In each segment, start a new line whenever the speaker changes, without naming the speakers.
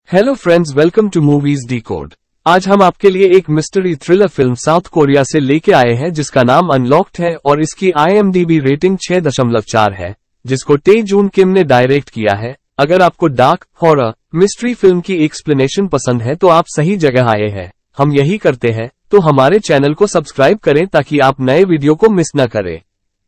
Hello friends, welcome to movies decode. आज हम आपके लिए एक mystery thriller film South Korea से लेके आए हैं जिसका नाम अनलॉक्ड है और इसकी IMDb रेटिंग 6.4 है, जिसको टे जून किम ने डायरेक्ट किया है। अगर आपको डार्क हॉरर मिस्ट्री फिल्म की एक्सप्लेनेशन पसंद है तो आप सही जगह आए हैं। हम यही करते हैं, तो हमारे चैनल को सब्सक्राइब करें ताकि आप नए वीडियो को मिस न करें।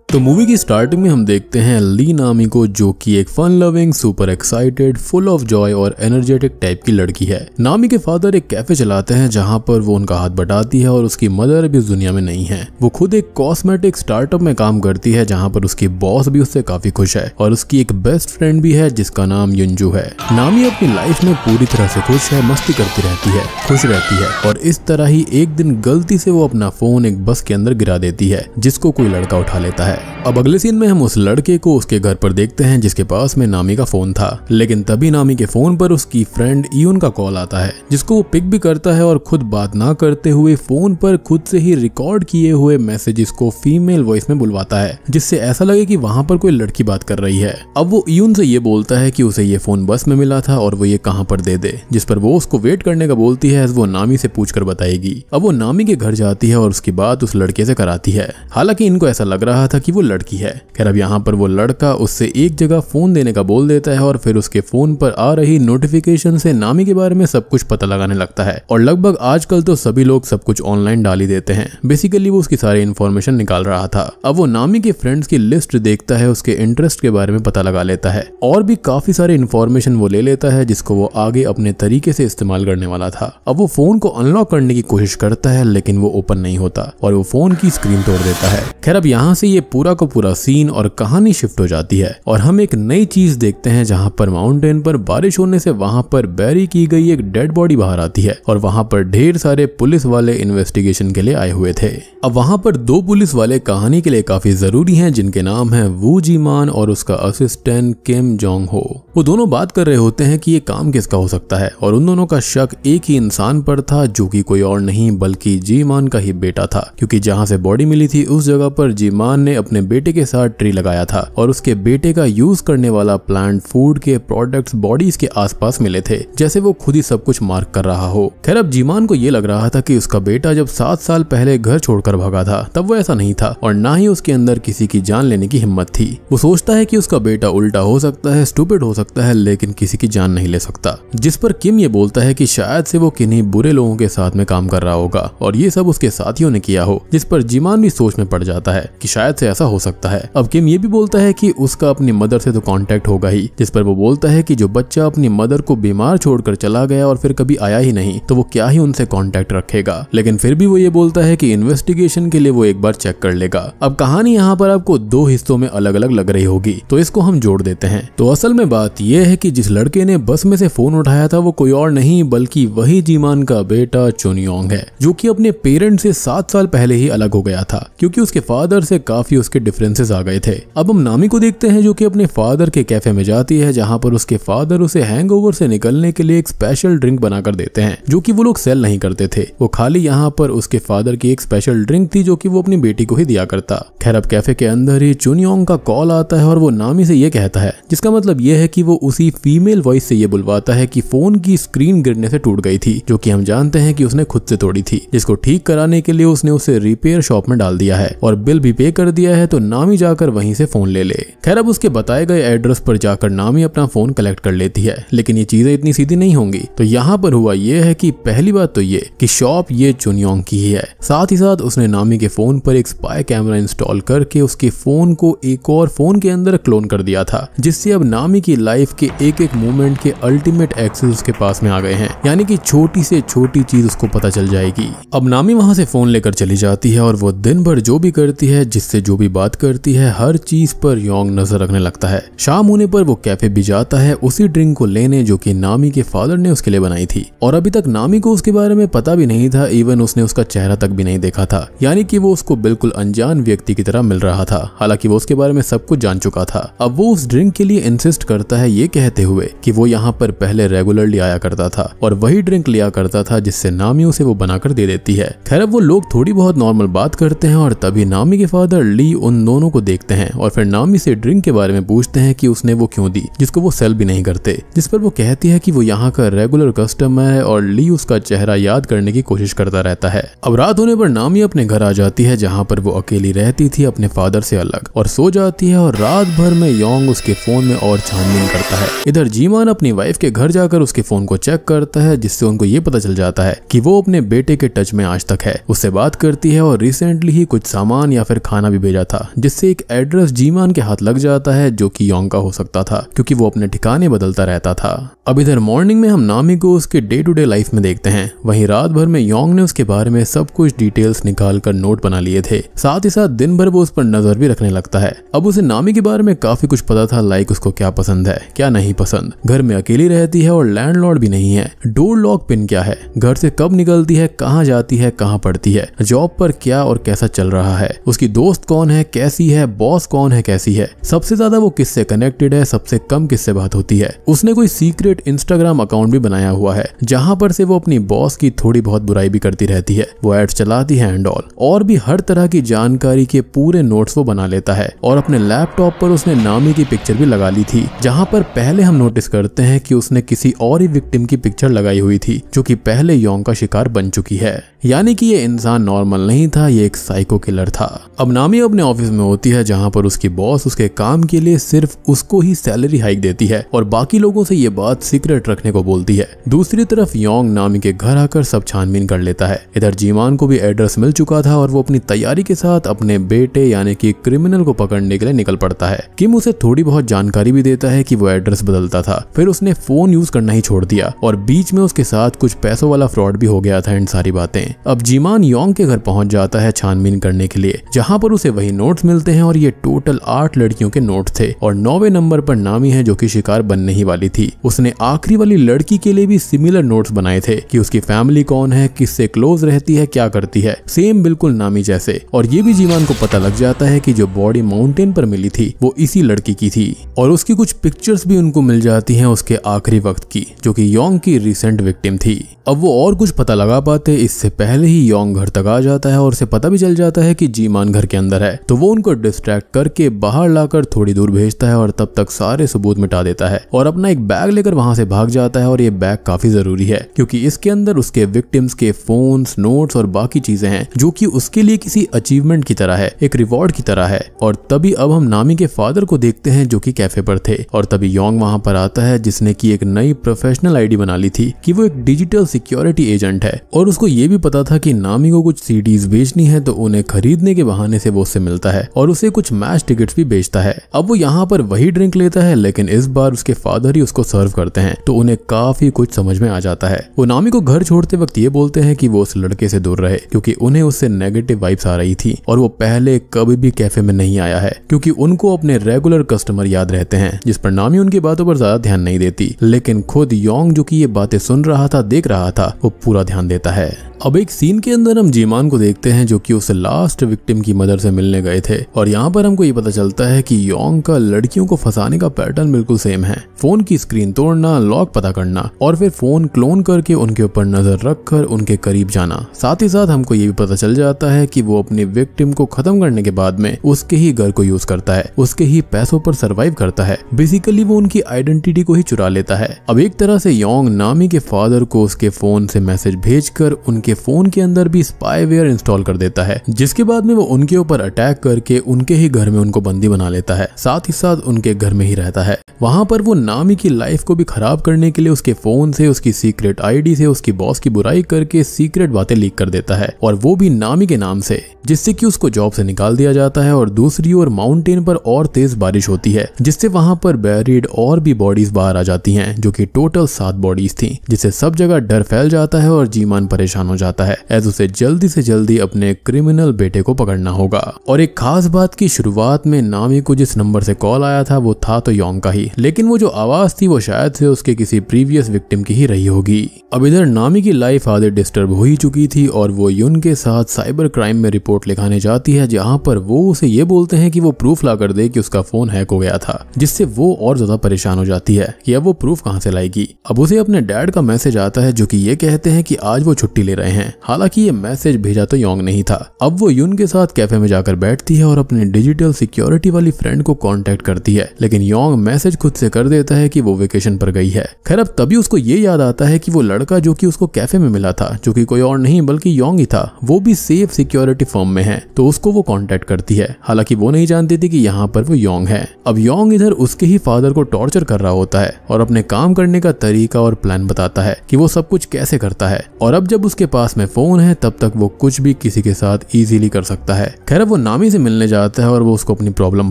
तो मूवी की स्टार्टिंग में हम देखते हैं ली नामी को, जो कि एक fun loving, super excited, full of joy और एनर्जेटिक टाइप की लड़की है। नामी के फादर एक कैफे चलाते हैं जहां पर वो उनका हाथ बटाती है और उसकी मदर भी इस दुनिया में नहीं है। वो खुद एक कॉस्मेटिक स्टार्टअप में काम करती है जहां पर उसकी बॉस भी उससे काफी खुश है और उसकी एक बेस्ट फ्रेंड भी है जिसका नाम युंजू है। नामी अपनी लाइफ में पूरी तरह से खुश है, मस्ती करती रहती है, खुश रहती है और इस तरह ही एक दिन गलती से वो अपना फोन एक बस के अंदर गिरा देती है जिसको कोई लड़का उठा लेता है। अब अगले सीन में हम उस लड़के को उसके घर पर देखते हैं जिसके पास में नामी का फोन था, लेकिन तभी नामी के फोन पर उसकी फ्रेंड इयुन का कॉल आता है जिसको वो पिक भी करता है और खुद बात ना करते हुए फोन पर खुद से ही रिकॉर्ड किए हुए मैसेजेस को फीमेल वॉइस में बुलवाता है, जिससे ऐसा लगे कि वहां पर कोई लड़की बात कर रही है। अब वो इयुन से ये बोलता है कि उसे ये फोन बस में मिला था और वो ये कहां पर दे दे, जिस पर वो उसको वेट करने का बोलती है। वो नामी से पूछकर बताएगी। अब वो नामी के घर जाती है और उसकी बात उस लड़के से कराती है। हालांकि इनको ऐसा लग रहा था कि वो लड़की है। खैर अब यहाँ पर वो लड़का उससे एक जगह फोन देने का बोल देता है और फिर उसके फोन पर आ रही नोटिफिकेशन से नामी के बारे में सब कुछ पता लगाने लगता है। और लगभग आजकल तो सभी लोग सब कुछ ऑनलाइन डाल ही देते हैं। बेसिकली वो उसकी सारी इन्फॉर्मेशन निकाल रहा था। अब वो नामी के फ्रेंड्स की लिस्ट देखता है, उसके इंटरेस्ट के बारे में पता लगा लेता है और भी काफी सारे इन्फॉर्मेशन वो ले लेता है जिसको वो आगे अपने तरीके से इस्तेमाल करने वाला था। अब वो फोन को अनलॉक करने की कोशिश करता है लेकिन वो ओपन नहीं होता और वो फोन की स्क्रीन तोड़ देता है। खैर अब यहाँ से ये पूरा का पूरा सीन और कहानी शिफ्ट हो जाती है और हम एक नई चीज देखते हैं जहां पर माउंटेन पर बारिश होने से वहां पर बैरी की गई एक डेड बॉडी बाहर आती है और वहां पर ढेर सारे पुलिस वाले इन्वेस्टिगेशन के लिए आए हुए थे। अब वहां पर दो पुलिस वाले कहानी के लिए काफी जरूरी हैं जिनके नाम है वू जीमान और उसका असिस्टेंट किम जोंग हो। वो दोनों बात कर रहे होते हैं कि ये काम किसका हो सकता है और उन दोनों का शक एक ही इंसान पर था जो कि कोई और नहीं बल्कि जीमान का ही बेटा था, क्योंकि जहां से बॉडी मिली थी उस जगह पर जीमान ने अपने बेटे के साथ ट्री लगाया था और उसके बेटे का यूज करने वाला प्लांट फूड के प्रोडक्ट्स बॉडीज के आसपास मिले थे, जैसे वो खुद ही सब कुछ मार्क कर रहा हो। खैर अब जीमान को ये लग रहा था कि उसका बेटा जब 7 साल पहले घर छोड़कर भागा था तब वो ऐसा नहीं था और ना ही उसके अंदर किसी की जान लेने की हिम्मत थी। वो सोचता है कि उसका बेटा उल्टा हो सकता है, स्टूपिड हो सकता है, लेकिन किसी की जान नहीं ले सकता। जिस पर किम ये बोलता है कि शायद से वो किन्हीं बुरे लोगों के साथ में काम कर रहा होगा और ये सब उसके साथियों ने किया हो, जिस पर जीमान भी सोच में पड़ जाता है कि शायद से ऐसा हो सकता है। अब किम ये भी बोलता है कि उसका अपनी मदर से तो कांटेक्ट होगा ही, जिस पर वो बोलता है कि जो बच्चा अपनी मदर को बीमार छोड़कर चला गया और फिर कभी आया ही नहीं तो वो क्या ही उनसे कांटेक्ट रखेगा। लेकिन फिर भी वो ये बोलता है कि इन्वेस्टिगेशन के लिए वो एक बार चेक कर लेगा। अब कहानी यहाँ पर आपको 2 हिस्सों में अलग अलग लग रही होगी, तो इसको हम जोड़ देते हैं। तो असल में बात यह है कि जिस लड़के ने बस में से फोन उठाया था वो कोई और नहीं बल्कि वही जीमान का बेटा चुनयोंग है, जो कि अपने पेरेंट्स से 7 साल पहले ही अलग हो गया था क्योंकि उसके फादर से काफी उसके डिफरेंसेस आ गए थे। अब हम नामी को देखते हैं जो कि अपने फादर के कैफे में जाती है जहां पर उसके फादर उसे हैंगओवर से निकलने के लिए एक स्पेशल ड्रिंक बनाकर देते हैं जो कि वो लोग सेल नहीं करते थे। वो खाली यहाँ पर उसके फादर की एक स्पेशल ड्रिंक थी जो कि वो अपनी बेटी को ही दिया करता। खैर अब कैफे के अंदर ही चुनयोंग का कॉल आता है और वो नामी से ये कहता है, जिसका मतलब ये है कि वो उसी फीमेल वॉइस से ये बुलवाता है कि फोन की स्क्रीन गिरने से टूट गई थी, जो कि हम जानते हैं कि उसने खुद से तोड़ी थी, जिसको ठीक कराने के लिए उसने उसे रिपेयर शॉप में डाल दिया है और बिल भी पे कर दिया है, तो नामी जाकर वहीं से फोन ले ले। खैर अब उसके बताए गए एड्रेस पर जाकर नामी अपना फोन कलेक्ट कर लेती है, लेकिन ये चीजें इतनी सीधी नहीं होंगी। तो यहाँ पर हुआ ये है कि पहली बात तो ये कि शॉप ये चुनयोंग की ही है, साथ ही साथ उसने नामी के फोन पर एक स्पाई कैमरा इंस्टॉल करके उसके फोन को एक और फोन के अंदर क्लोन कर दिया था, जिससे अब नामी की लाइफ के एक एक मोमेंट के अल्टीमेट एक्सेस उसके पास में आ गए हैं, यानी कि छोटी से छोटी चीज उसको पता चल जाएगी। अब नामी वहां से फोन लेकर चली जाती है और वो दिन भर जो भी करती है, जिससे जो भी बात करती है, हर चीज पर योंग नजर रखने लगता है। शाम होने पर वो कैफे भी जाता है उसी ड्रिंक को लेने जो कि नामी के फादर ने उसके लिए बनाई थी और अभी तक नामी को उसके बारे में पता भी नहीं था, इवन उसने उसका चेहरा तक भी नहीं देखा था, यानी कि वो उसको बिल्कुल अनजान व्यक्ति की तरह मिल रहा था। हालांकि वो उसके बारे में सब कुछ जान चुका था। अब वो उस ड्रिंक के लिए इंसिस्ट करता है ये कहते हुए कि वो यहाँ पर पहले रेगुलरली आया करता था और वही ड्रिंक लिया करता था जिससे नामी उसे वो बनाकर दे देती है। खैर अब वो लोग थोड़ी बहुत नॉर्मल बात करते हैं और तभी नामी के फादर ली ली उन दोनों को देखते हैं और फिर नामी से ड्रिंक के बारे में पूछते हैं कि उसने वो क्यों दी, जिसको वो सेल भी नहीं करते। जिस पर वो कहती है कि वो यहाँ का रेगुलर कस्टमर है और ली उसका चेहरा याद करने की कोशिश करता रहता है। अब रात होने पर नामी अपने घर आ जाती है जहाँ पर वो अकेली रहती थी अपने फादर से अलग, और सो जाती है और रात भर में योंग उसके फोन में और छानबीन करता है। इधर जीमान अपनी वाइफ के घर जाकर उसके फोन को चेक करता है, जिससे उनको ये पता चल जाता है कि वो अपने बेटे के टच में आज तक है। उससे बात करती है और रिसेंटली ही कुछ सामान या फिर खाना भी भेजा था, जिससे एक एड्रेस जीमान के हाथ लग जाता है जो कि योंग का हो सकता था, क्योंकि वो अपने ठिकाने बदलता रहता था। अब इधर मॉर्निंग में हम नामी को उसके डे टू डे लाइफ में देखते हैं। वहीं रात भर में योंग ने उसके बारे में सब कुछ डिटेल्स निकाल कर नोट बना लिए थे। साथ ही साथ दिन भर वो उस पर नजर भी रखने लगता है। अब उसे नामी के बारे में काफी कुछ पता था, लाइक उसको क्या पसंद है क्या नहीं पसंद, घर में अकेली रहती है और लैंडलॉर्ड भी नहीं है, डोर लॉक पिन क्या है, घर से कब निकलती है, कहाँ जाती है, कहाँ पढ़ती है, जॉब पर क्या और कैसा चल रहा है, उसकी दोस्त कौन है कैसी है, बॉस कौन है कैसी है, सबसे ज्यादा वो किससे कनेक्टेड है, सबसे कम किससे बात होती है। उसने कोई सीक्रेट इंस्टाग्राम अकाउंट भी बनाया हुआ है जहां पर से वो अपनी बॉस की थोड़ी बहुत बुराई भी करती रहती है, वो एड्स चलाती है एंड ऑल, और भी हर तरह की जानकारी के पूरे नोट्स वो बना लेता है। और अपने लैपटॉप पर उसने नामी की पिक्चर भी लगा ली थी, जहां पर पहले हम नोटिस करते हैं कि उसने किसी और ही विक्टिम की पिक्चर लगाई हुई थी जो कि पहले योंग का शिकार बन चुकी है। यानी कि ये इंसान नॉर्मल नहीं था, ये एक साइको किलर था। अब नामी अपने ऑफिस में होती है जहां पर उसकी बॉस उसके काम के लिए सिर्फ उसको ही सैलरी हाइक देती है और बाकी लोगों से ये बात सीक्रेट रखने को बोलती है। दूसरी तरफ योंग नामी के घर आकर सब छानबीन कर लेता है। इधर जीमान को भी एड्रेस मिल चुका था और वो अपनी तैयारी के साथ अपने बेटे यानी कि क्रिमिनल को पकड़ने के लिए निकल पड़ता है। किम उसे थोड़ी बहुत जानकारी भी देता है कि वो एड्रेस बदलता था, फिर उसने फोन यूज करना ही छोड़ दिया और बीच में उसके साथ कुछ पैसों वाला फ्रॉड भी हो गया था। इन सारी बातें अब जीमान योंग के घर पहुंच जाता है छानबीन करने के लिए, जहां पर उसे वही नोट्स मिलते हैं और ये टोटल 8 लड़कियों के नोट थे और 9वें नंबर पर नामी है जो कि शिकार बनने ही वाली थी। उसने आखिरी वाली लड़की के लिए भी सिमिलर नोट्स बनाए थे कि उसकी फैमिली कौन है, किससे क्लोज रहती है, क्या करती है, सेम बिल्कुल नामी जैसे। और ये भी जीमान को पता लग जाता है कि जो बॉडी माउंटेन पर मिली थी वो इसी लड़की की थी और उसकी कुछ पिक्चर्स भी उनको मिल जाती हैं उसके आखिरी वक्त की, जो कि योंग की रिसेंट विक्टिम थी। अब वो और कुछ पता लगा पाते इससे पहले ही योंग घर तक आ जाता है और उसे पता भी चल जाता है कि जीमान घर के अंदर है, तो वो उनको डिस्ट्रैक्ट करके बाहर लाकर थोड़ी दूर भेजता है और तब तक सारे सबूत मिटा देता है और अपना एक बैग लेकर वहां से भाग जाता है। और ये बैग काफी जरूरी है क्योंकि इसके अंदर उसके विक्टिम्स के फोन्स, नोट्स और बाकी चीजें हैं जो कि उसके लिए किसी अचीवमेंट की तरह है, एक रिवॉर्ड की तरह है। और तभी अब हम नामी के फादर को देखते हैं जो कि कैफे पर थे और तभी योंग वहां पर आता है जिसने की एक नई प्रोफेशनल आईडी बना ली थी कि वो एक डिजिटल सिक्योरिटी एजेंट है और उसको ये भी पता था कि नामी को कुछ सीडीज बेचनी है, तो उन्हें खरीदने के बहाने से वो उससे मिलता है और उसे कुछ मैच टिकट्स भी बेचता है। अब वो यहाँ पर वही ड्रिंक लेता है लेकिन इस बार उसके फादर ही उसको सर्व करते हैं, तो उन्हें काफी कुछ समझ में आ जाता है। वो नामी को घर छोड़ते वक्त ये बोलते हैं कि वो उस लड़के से दूर रहे क्योंकि उन्हें उससे नेगेटिव वाइब्स आ रही थी और वो पहले कभी भी कैफे में नहीं आया है क्योंकि उनको अपने रेगुलर कस्टमर याद रहते हैं, जिस पर नामी उनकी बातों पर ज्यादा ध्यान नहीं देती। लेकिन खुद योंग जो कि ये बातें सुन रहा था, देख रहा था, वो पूरा ध्यान देता है। अब एक सीन के अंदर हम जीमान को देखते हैं जो कि उस लास्ट विक्टिम की मदर से मिलने गए थे और यहाँ पर हमको ये पता चलता है कि योंग का लड़कियों को फंसाने का पैटर्न बिल्कुल सेम है। फोन की स्क्रीन तोड़ना, लॉक पता करना और फिर फोन क्लोन करके उनके ऊपर नजर रखकर उनके करीब जाना। साथ ही साथ हमको ये भी पता चल जाता है कि वो अपनी विक्टिम को खत्म करने के बाद में उसके ही घर को यूज करता है, उसके ही पैसों पर सर्वाइव करता है। बेसिकली वो उनकी आइडेंटिटी को ही चुरा लेता है। अब एक तरह से योंग नामी के फादर को उसके फोन से मैसेज भेजकर उनके फोन के अंदर भी स्पाईवेयर इंस्टॉल कर देता है, जिसके बाद में वो उनके ऊपर अटैक करके उनके ही घर में उनको बंदी बना लेता है। साथ ही साथ उनके घर में ही रहता है। वहां पर वो नामी की लाइफ को भी खराब करने के लिए उसके फोन से, उसकी सीक्रेट आईडी से उसकी बॉस की बुराई करके सीक्रेट बातें लीक कर देता है और वो भी नामी के नाम से, जिससे कि उसको जॉब से निकाल दिया जाता है। और दूसरी ओर माउंटेन पर और तेज बारिश होती है जिससे वहां पर बैरिड और भी बॉडीज बाहर आ जाती हैं, जो कि टोटल 7 बॉडीज थी, जिससे सब जगह डर फैल जाता है और जीमान परेशान हो जाता है एज उसे जल्दी से जल्दी अपने क्रिमिनल बेटे को पकड़ना होगा। और एक खास बात की शुरुआत में नामी को जिस नंबर से कॉल आया था वो था तो योंग का ही, लेकिन वो जो आवाज थी वो शायद से उसके किसी प्रीवियस विक्टिम की ही रही होगी। अब इधर नामी की लाइफ आधे डिस्टर्ब हो ही चुकी थी और वो युन के साथ साइबर क्राइम में रिपोर्ट लिखाने जाती है, जहां पर वो उसे ये बोलते हैं कि वो प्रूफ ला कर दे कि उसका फोन हैक हो गया था, जिससे वो और ज्यादा परेशान हो जाती है कि अब वो प्रूफ कहां से लाएगी। अब उसे अपने डैड का मैसेज आता है जो कि ये कहते हैं कि आज वो छुट्टी ले रहे हैं हैं। हालांकि ये मैसेज भेजा तो योंग नहीं था। अब वो यून के साथ कैफे में जाकर बैठती है और अपने डिजिटल सिक्योरिटी वाली फ्रेंड को कांटेक्ट करती है, लेकिन योंग मैसेज खुद से कर देता है कि वो वेकेशन पर गई है। खैर अब तभी उसको ये याद आता है कि वो लड़का जो कि उसको कैफे में मिला था, जो कि कोई और नहीं बल्कि योंग ही था, वो भी सेफ सिक्योरिटी फर्म में है, तो उसको वो कांटेक्ट करती है। हालांकि वो नहीं जानती थी कि यहाँ पर वो योंग है। अब योंग इधर उसके ही फादर को टॉर्चर कर रहा होता है और अपने काम करने का तरीका और प्लान बताता है कि वो सब कुछ कैसे करता है। और अब जब उसके पास में फोन है तब तक वो कुछ भी किसी के साथ इजीली कर सकता है। खैर वो नामी से मिलने जाता है और वो उसको अपनी प्रॉब्लम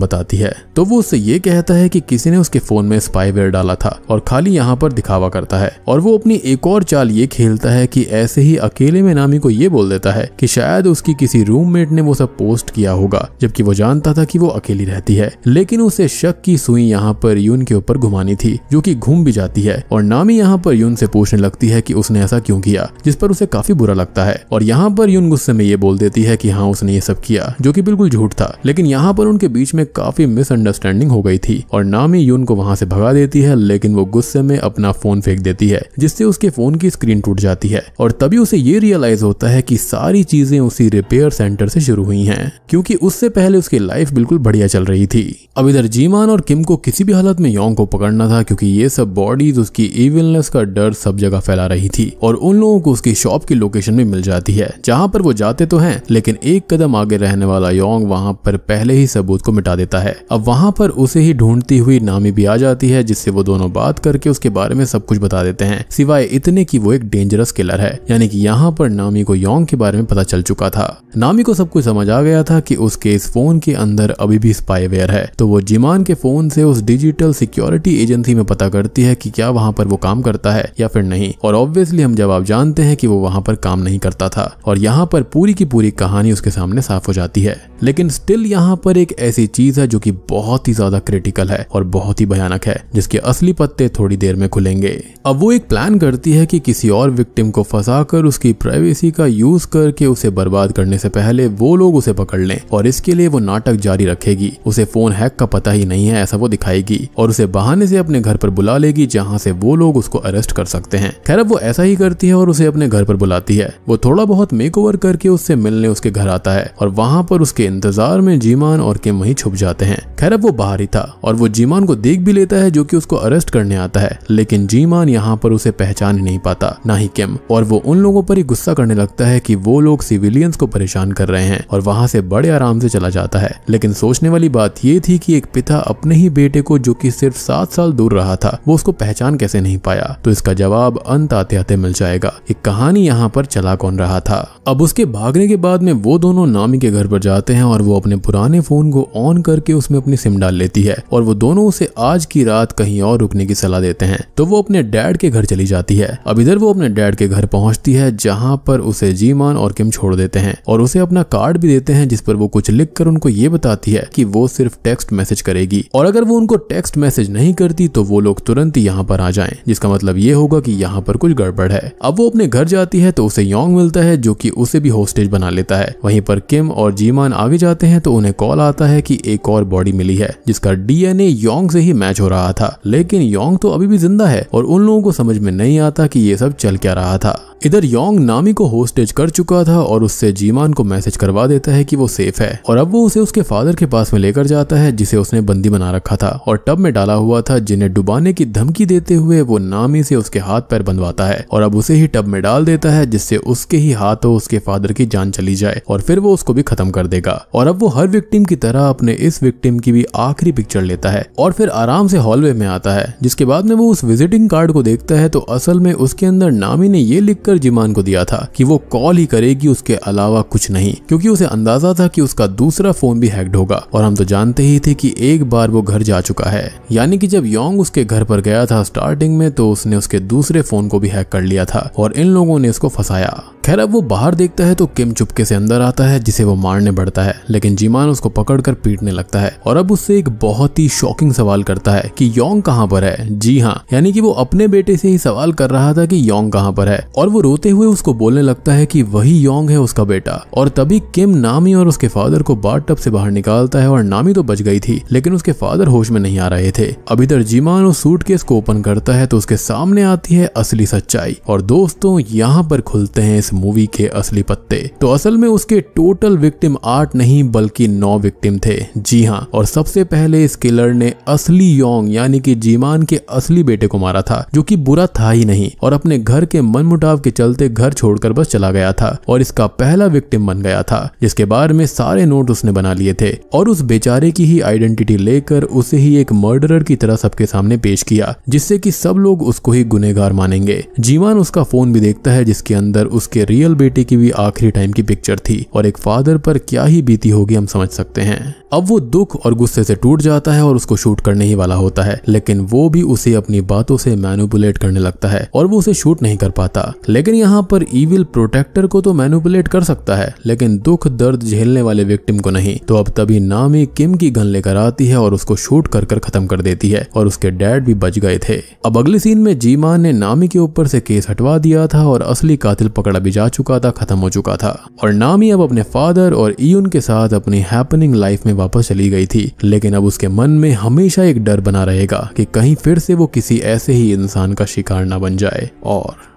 बताती है, तो वो उससे ये कहता है कि किसी ने उसके फोन में स्पाईवेयर डाला था और खाली यहाँ पर दिखावा करता है। और वो अपनी एक और चाल ये खेलता है कि ऐसे ही अकेले में नामी को ये बोल देता है कि शायद उसकी किसी रूममेट ने वो सब पोस्ट किया होगा, जबकि वो जानता था कि वो अकेली रहती है। लेकिन उसे शक की सुई यहाँ पर यून के ऊपर घुमानी थी, जो कि घूम भी जाती है। और नामी यहाँ पर यून से पूछने लगती है कि उसने ऐसा क्यों किया, जिस पर उसे काफी बुरा लगता है। और यहाँ पर यून गुस्से में ये बोल देती है कि हाँ उसने ये सब किया, जो कि बिल्कुल झूठ था। लेकिन यहाँ पर उनके बीच में काफी मिसअंडरस्टैंडिंग हो गई थी और नामी यून को वहां से भगा देती है, लेकिन वो गुस्से में अपना फोन फेंक देती है, जिससे उसके फोन की स्क्रीन टूट जाती है। और तभी उसे ये रियलाइज होता है कि सारी चीजें उसी रिपेयर सेंटर से शुरू हुई हैं, क्योंकि उससे पहले उसकी लाइफ बिल्कुल बढ़िया चल रही थी। अब इधर जीमान और किम को किसी भी हालत में योंग को पकड़ना था, क्योंकि ये सब बॉडीज उसकी इविलनेस का डर सब जगह फैला रही थी। और उन लोगों को उसकी शॉप की लोकेशन भी मिल जाती है, जहां पर वो जाते तो हैं, लेकिन एक कदम आगे रहने वाला योंग वहां पर पहले ही सबूत को मिटा देता है। अब वहां पर उसे ही ढूंढती हुई नामी भी आ जाती है, जिससे वो दोनों बात करके उसके बारे में सब कुछ बता देते हैं, सिवाय इतने कि वो एक डेंजरस किलर है। यानी कि यहाँ पर नामी को योंग के बारे में पता चल चुका था। नामी को सब कुछ समझ आ गया था कि उसके इस फोन के अंदर अभी भी स्पाईवेयर है, तो वो जीमान के फोन से उस डिजिटल सिक्योरिटी एजेंसी में पता करती है कि क्या वहां पर वो काम करता है या फिर नहीं। और ऑब्वियसली हम जवाब जानते हैं कि वो वहां पर काम नहीं करता था। और यहाँ पर पूरी की पूरी कहानी उसके सामने साफ हो जाती है। लेकिन स्टिल यहाँ पर एक ऐसी चीज है जो कि बहुत ही ज्यादा क्रिटिकल है और बहुत ही भयानक है, जिसके असली पत्ते थोड़ी देर में खुलेंगे। अब वो एक प्लान करती है कि किसी और विक्टिम को फंसाकर उसकी प्राइवेसी का यूज करके उसे बर्बाद करने से पहले वो लोग उसे पकड़ लें, और इसके लिए वो नाटक जारी रखेगी। उसे फोन हैक का पता ही नहीं है ऐसा वो दिखाएगी और उसे बहाने से अपने घर पर बुला लेगी, जहां से वो लोग उसको अरेस्ट कर सकते हैं। खैर अब वो ऐसा ही करती है और उसे अपने घर पर बुलाती है। वो थोड़ा बहुत मेकओवर करके उससे मिलने उसके घर आता है और वहां पर उसके इंतजार में जीमान और किम वहीं छुप जाते हैं। खैर अब वो बाहर ही था और वो जीमान को देख भी लेता है, जो कि उसको अरेस्ट करने आता है। लेकिन जीमान यहाँ पर उसे पहचान ही नहीं पाता, ना ही किम। और वो उन लोगों पर ही गुस्सा करने लगता है कि वो लोग सिविलियंस को परेशान कर रहे हैं, और वहां से बड़े आराम से चला जाता है। लेकिन सोचने वाली बात ये थी कि एक पिता अपने ही बेटे को, जो कि सिर्फ 7 साल दूर रहा था, वो उसको पहचान कैसे नहीं पाया। तो इसका जवाब अंत आते आते मिल जाएगा। एक कहानी यहाँ पर चला कौन रहा था। अब उसके भागने के बाद में वो दोनों नामी के घर पर जाते हैं और वो अपने पुराने फोन को ऑन करके उसमें अपनी सिम डाल लेती है, और वो दोनों उसे आज की रात कहीं और रुकने की सलाह देते हैं। तो वो अपने डैड के घर चली जाती है। अब इधर वो अपने डैड के घर पहुंचती है, जहां पर उसे जीमान और किम छोड़ देते हैं और उसे अपना कार्ड भी देते हैं, जिस पर वो कुछ लिखकर उनको ये बताती है कि वो सिर्फ टेक्स्ट मैसेज करेगी, और अगर वो उनको टेक्स्ट मैसेज नहीं करती तो वो लोग तुरंत ही यहाँ पर आ जाएं, जिसका मतलब ये होगा कि यहाँ पर कुछ गड़बड़ है। अब वो अपने घर जाती है तो उसे योंग मिलता है, जो कि उसे भी होस्टेज बना लेता है। वहीं पर किम और जीमान आगे जाते हैं तो उन्हें कॉल आता है कि एक और बॉडी मिली है, जिसका डीएनए योंग से ही मैच हो रहा था। लेकिन योंग तो अभी भी जिंदा है और उन लोगों को समझ में नहीं आता कि ये सब चल क्या रहा था। इधर योंग नामी को होस्टेज कर चुका था और उससे जीमान को मैसेज करवा देता है कि वो सेफ है, और अब वो उसे उसके फादर के पास में लेकर जाता है, जिसे उसने बंदी बना रखा था और टब में डाला हुआ था, जिन्हें डुबाने की धमकी देते हुए वो नामी से उसके हाथ पैर बंधवाता है और अब उसे ही टब में डाल देता है, जिससे उसके ही हाथों उसके फादर की जान चली जाए और फिर वो उसको भी खत्म कर देगा। और अब वो हर विक्टिम की तरह अपने इस विक्टिम की भी आखिरी पिक्चर लेता है और फिर आराम से हॉलवे में आता है, जिसके बाद में वो उस विजिटिंग कार्ड को देखता है तो असल में उसके अंदर नामी ने ये लिखकर जीमान को दिया था कि वो कॉल ही करेगी, उसके अलावा कुछ नहीं, क्योंकि उसे अंदाजा था कि उसका दूसरा फोन भी हैक्ड होगा। और हम तो जानते ही थे कि एक बार वो घर जा चुका है, यानी कि जब योंग उसके घर पर गया था स्टार्टिंग में तो उसने उसके दूसरे फोन को भी हैक कर लिया था और इन लोगों ने इसको फंसाया। खैर अब वो बाहर देखता है तो किम चुपके से अंदर आता है, जिसे वो मारने बढ़ता है, लेकिन जीमान उसको पकड़कर पीटने लगता है और अब उससे एक बहुत ही शॉकिंग सवाल करता है कि योंग कहाँ पर है। जी हाँ, यानी कि वो अपने बेटे से ही सवाल कर रहा था कि योंग कहाँ पर है, और वो रोते हुए उसको बोलने लगता है कि वही योंग है उसका बेटा। और तभी किम नामी और उसके फादर को बाथटब से बाहर निकालता है और नामी तो बच गई थी, लेकिन उसके फादर होश में नहीं आ रहे थे। अब इधर जीमान उस सूटकेस को ओपन करता है तो उसके सामने आती है असली सच्चाई, और दोस्तों यहाँ पर खुलते हैं इस इस मूवी के असली पत्ते। तो असल में उसके टोटल विक्टिम 8 नहीं बल्कि 9 विक्टिम थे। जी हाँ, और सबसे पहले इस किलर ने असली योंग यानी कि जीमान के असली बेटे को मारा था, जो कि बुरा था ही नहीं और अपने घर के मनमुटाव के चलते घर छोड़कर बस चला गया था और इसका पहला विक्टिम बन गया था, जिसके बारे में सारे नोट उसने बना लिए थे और उस बेचारे की ही आइडेंटिटी लेकर उसे ही एक मर्डरर की तरह सबके सामने पेश किया, जिससे कि सब लोग उसको ही गुनहगार मानेंगे। जीमान उसका फोन भी देखता है जिसके अंदर उसके रियल बेटे की भी आखिरी टाइम की पिक्चर थी और एक फादर पर क्या ही बीती होगी हम समझ सकते हैं। अब वो दुख और गुस्से से टूट जाता है और उसको शूट करने ही वाला होता है, लेकिन वो भी उसे अपनी बातों से मैनिपुलेट करने लगता है और वो उसे शूट नहीं कर पाता। लेकिन यहाँ पर इविल प्रोटेक्टर को तो मैनिपुलेट कर सकता है, लेकिन दुख दर्द झेलने वाले विक्टिम को नहीं। तो अब तभी नामी किम की गन लेकर आती है और उसको शूट कर खत्म कर देती है और उसके डैड भी बच गए थे। अब अगले सीन में जीमान ने नामी के ऊपर से केस हटवा दिया था और असली कातिल पकड़ा भी जा चुका था, खत्म हो चुका था और नामी अब अपने फादर और ईयुन के साथ अपनी हैपनिंग लाइफ में वापस चली गई थी। लेकिन अब उसके मन में हमेशा एक डर बना रहेगा कि कहीं फिर से वो किसी ऐसे ही इंसान का शिकार ना बन जाए। और